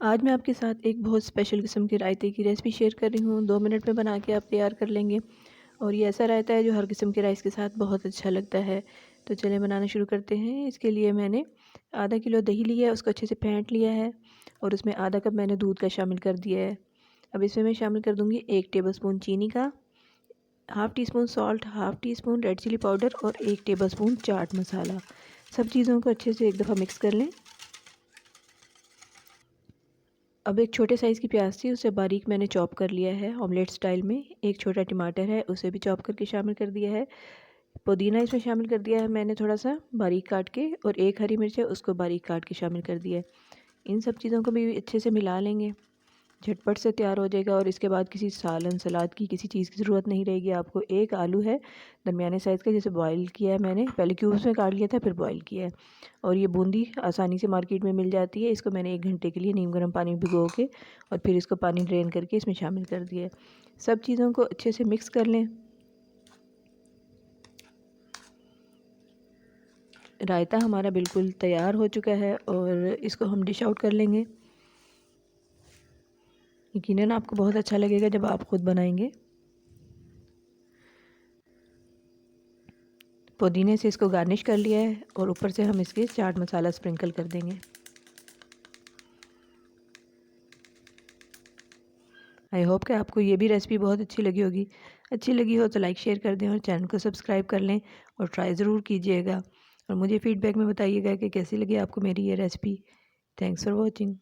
आज मैं आपके साथ एक बहुत स्पेशल किस्म के रायते की रेसिपी शेयर कर रही हूँ। 2 मिनट में बना के आप तैयार कर लेंगे और ये ऐसा रायता है जो हर किस्म के राइस के साथ बहुत अच्छा लगता है। तो चलिए बनाना शुरू करते हैं। इसके लिए मैंने आधा किलो दही लिया है, उसको अच्छे से फेंट लिया है और उसमें आधा कप मैंने दूध का शामिल कर दिया है। अब इसमें मैं शामिल कर दूँगी 1 टेबलस्पून चीनी का, half teaspoon salt, half teaspoon red chilli powder और 1 टेबलस्पून चाट मसाला। सब चीज़ों को अच्छे से एक दफ़ा मिक्स कर लें। अब एक छोटे साइज़ की प्याज थी, उसे बारीक मैंने चॉप कर लिया है ऑमलेट स्टाइल में। एक छोटा टमाटर है, उसे भी चॉप करके शामिल कर दिया है। पुदीना इसमें शामिल कर दिया है मैंने थोड़ा सा बारीक काट के, और एक हरी मिर्च है उसको बारीक काट के शामिल कर दिया है। इन सब चीज़ों को भी अच्छे से मिला लेंगे, झटपट से तैयार हो जाएगा और इसके बाद किसी सालन सलाद की किसी चीज़ की ज़रूरत नहीं रहेगी आपको। एक आलू है दरमियाने साइज़ का, जिसे बॉईल किया है मैंने, पहले क्यूब्स में काट लिया था फिर बॉईल किया है। और ये बूंदी आसानी से मार्केट में मिल जाती है। इसको मैंने 1 घंटे के लिए नीम गर्म पानी में भिगो के और फिर इसको पानी ड्रेन करके इसमें शामिल कर दिया है। सब चीज़ों को अच्छे से मिक्स कर लें। रायता हमारा बिल्कुल तैयार हो चुका है और इसको हम डिश आउट कर लेंगे। यकीनन आपको बहुत अच्छा लगेगा जब आप ख़ुद बनाएंगे। पुदीने से इसको गार्निश कर लिया है और ऊपर से हम इसके चाट मसाला स्प्रिंकल कर देंगे। आई होप कि आपको ये भी रेसिपी बहुत अच्छी लगी होगी। अच्छी लगी हो तो लाइक शेयर कर दें और चैनल को सब्सक्राइब कर लें और ट्राई ज़रूर कीजिएगा और मुझे फ़ीडबैक में बताइएगा कि कैसी लगी आपको मेरी ये रेसिपी। Thanks for watching.